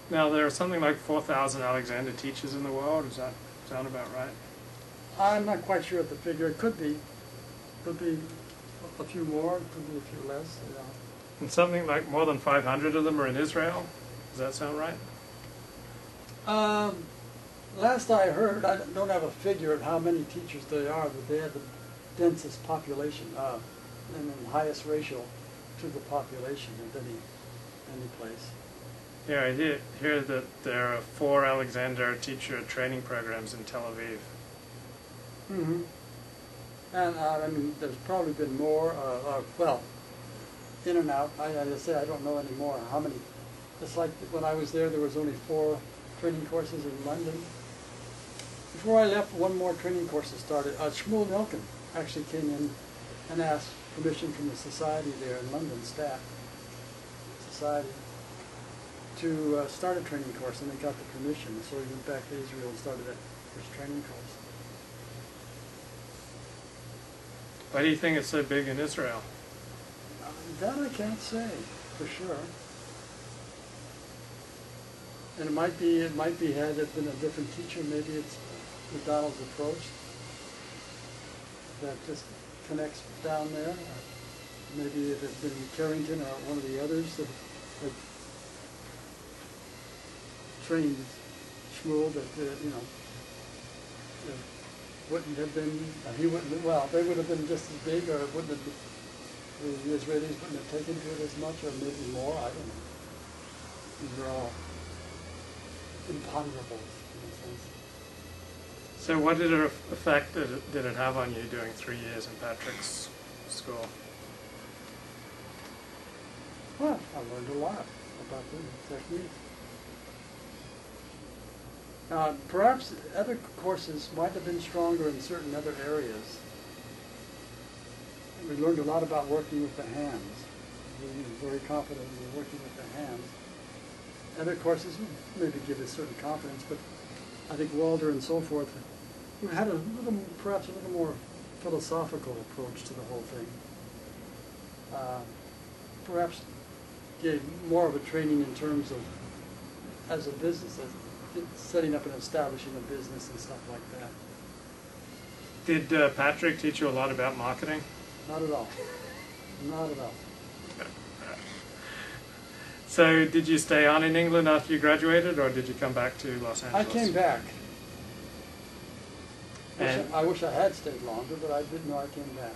Now, there are something like 4,000 Alexander teachers in the world. Does that sound about right? I'm not quite sure of the figure. It could be. Could be a few more, could be a few less. Yeah. And something like more than 500 of them are in Israel. Does that sound right? Last I heard, I don't have a figure of how many teachers there are, but they have the densest population and the highest ratio to the population of any place. Yeah, I hear that there are 4 Alexander teacher training programs in Tel Aviv. Mm-hmm. And I mean, there's probably been more, well, in and out. I say I don't know anymore how many. It's like when I was there was only 4 training courses in London. Before I left, one more training course started. Shmuel Milken actually came in and asked permission from the society there in London, staff society, to start a training course, and they got the permission. So he went back to Israel and started that first training course. Why do you think it's so big in Israel? That I can't say for sure. And it might be had it been a different teacher, maybe it's McDonald's approach that just connects down there. Maybe if it's been Carrington or one of the others that trained Shmuel that wouldn't have been, he wouldn't, well, they would have been just as big, or it wouldn't have, the Israelis wouldn't have taken to it as much, or maybe more, I don't know. These are all imponderables in a sense. So what effect did it have on you doing 3 years in Patrick's school? Well, I learned a lot about the technique. Perhaps other courses might have been stronger in certain other areas. We learned a lot about working with the hands. We were very confident in working with the hands. Other courses maybe give us certain confidence, but I think Walder and so forth, we had perhaps a little more philosophical approach to the whole thing. Perhaps gave more of a training in terms of, as a business, setting up and establishing a business and stuff like that. Did Patrick teach you a lot about marketing? Not at all. Not at all. So did you stay on in England after you graduated, or did you come back to Los Angeles? I came back. And I wish I had stayed longer, but I didn't know I came back.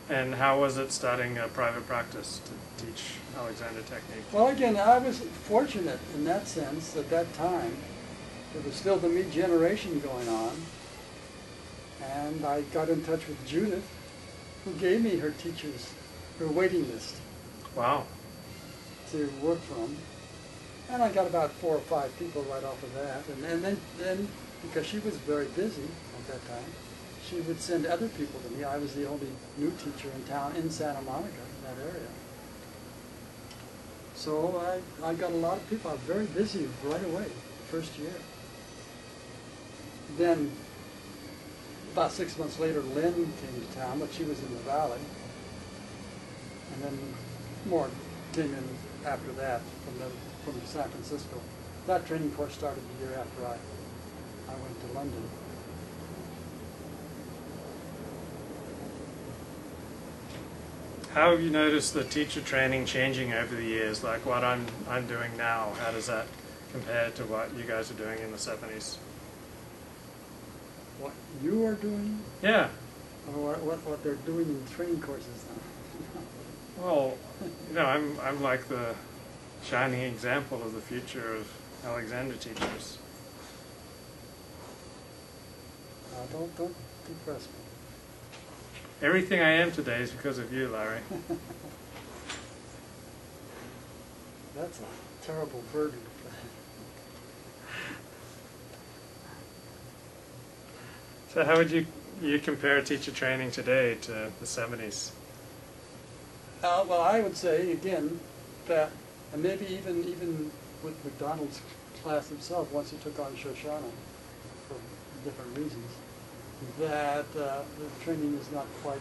And how was it starting a private practice to teach Alexander technique? Well, again, I was fortunate in that sense. At that time, there was still the Me generation going on, and I got in touch with Judith, who gave me her teachers, her waiting list. Wow. To work from, and I got about 4 or 5 people right off of that, and then because she was very busy at that time, she would send other people to me. I was the only new teacher in town in Santa Monica, in that area. So I got a lot of people. I was very busy right away, the first year. Then, about 6 months later, Lynn came to town, but she was in the valley. And then more came in after that from San Francisco. That training course started the year after I went to London. How have you noticed the teacher training changing over the years? Like what I'm doing now, how does that compare to what you guys are doing in the 70s? What you are doing? Yeah. Or what they're doing in training courses now? Well, I'm like the shining example of the future of Alexander teachers. Don't depress me. Everything I am today is because of you, Larry. That's a terrible burden to play. So how would you compare teacher training today to the 70s? Well, I would say, again, that, and maybe even with McDonald's class himself, once he took on Shoshana for different reasons, that the training is not quite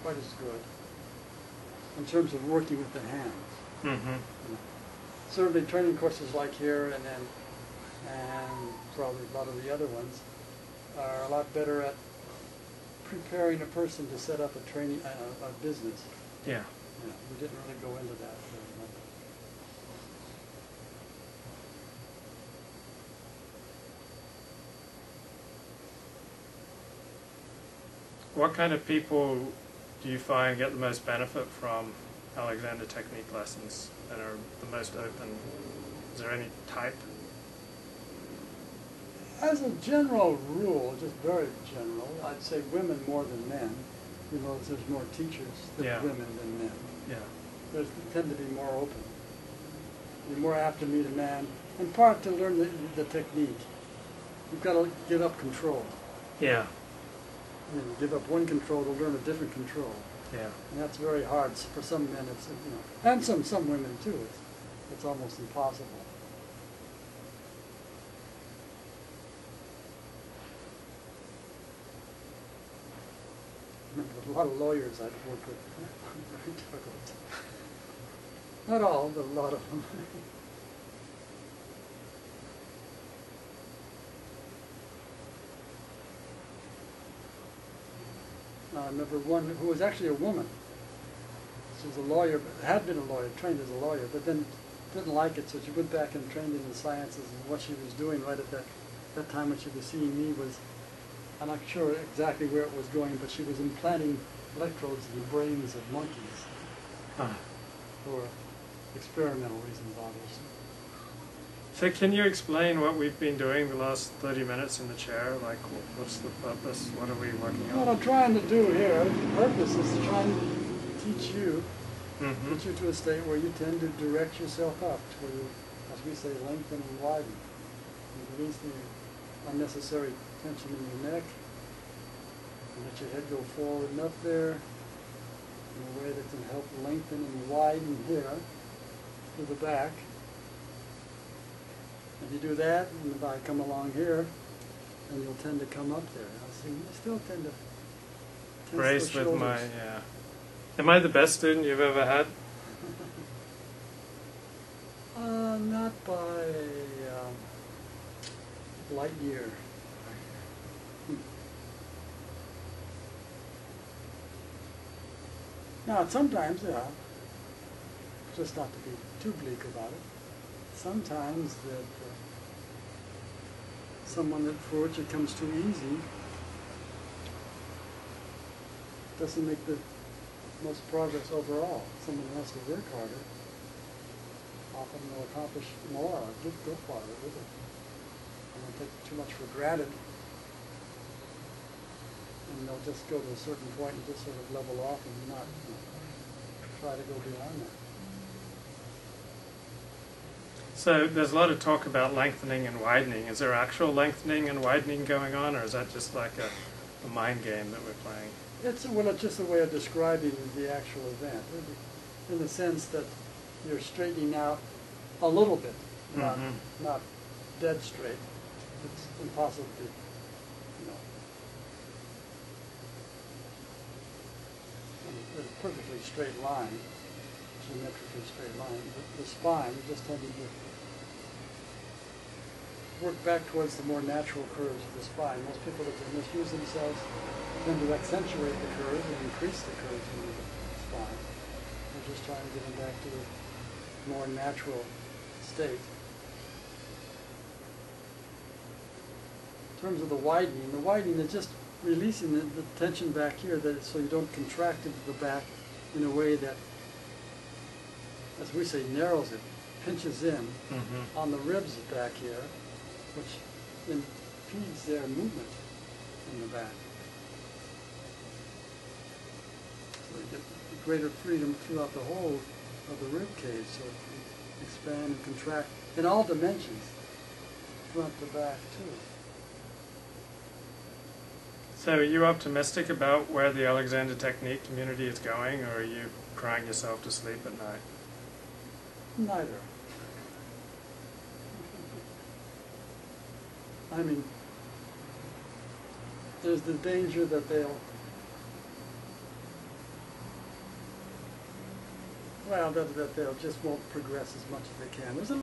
as good in terms of working with the hands. Mm-hmm. certainly training courses like here and probably a lot of the other ones are a lot better at preparing a person to set up a business. Yeah. We didn't really go into that very much. What kind of people do you find get the most benefit from Alexander technique lessons and are the most open? Is there any type? As a general rule, just very general, I'd say women more than men. You know, there's more teachers than women than men. Yeah. They tend to be more open. You're more apt to meet a man, in part to learn the technique. You've got to give up control. Yeah. You know, give up one control to learn a different control. Yeah. And that's very hard for some men. It's, you know, and some women too. It's almost impossible. A lot of lawyers I've worked with, very difficult. Not all, but a lot of them. I remember one who was actually a woman. She was a lawyer, but had been a lawyer, trained as a lawyer, but then didn't like it, so she went back and trained in the sciences. And what she was doing right at that time when she was seeing me was, I'm not sure exactly where it was going, but she was implanting electrodes in the brains of monkeys for experimental reasons, obviously. So can you explain what we've been doing the last 30 minutes in the chair? Like, what's the purpose? What are we working on? What I'm trying to do here, the purpose is to try and teach you, get you to a state where you tend to direct yourself up, where you, as we say, lengthen and widen. You release the unnecessary tension in your neck, and let your head go forward and up there in a way that can help lengthen and widen here to the back. If you do that, and if I come along here, then you'll tend to come up there. Now, see, you still tend to tense brace those with shoulders. my, yeah. Am I the best student you've ever had? Not by light year. Now, sometimes, just not to be too bleak about it, sometimes that someone that for which it comes too easy doesn't make the most progress overall. Someone who has to work harder often will accomplish more or go farther with it. And they'll take too much for granted, and they'll just go to a certain point and just sort of level off and not try to go beyond that. So there's a lot of talk about lengthening and widening. Is there actual lengthening and widening going on, or is that just like a mind game that we're playing? It's just a way of describing the actual event, in the sense that you're straightening out a little bit, not dead straight. It's impossible to, in a perfectly straight line, geometrically straight line. The spine, you just tend to work back towards the more natural curves of the spine. Most people that misuse themselves tend to accentuate the curves and increase the curves in the spine. They're just trying to get them back to a more natural state. In terms of the widening is just releasing the tension back here, so you don't contract into the back in a way that, as we say, narrows it, pinches in on the ribs back here, which impedes their movement in the back. So you get greater freedom throughout the whole of the rib cage, so it can expand and contract in all dimensions, front to back too. So are you optimistic about where the Alexander Technique community is going, or are you crying yourself to sleep at night? Neither. I mean, there's the danger that well, that they'll just won't progress as much as they can. There's a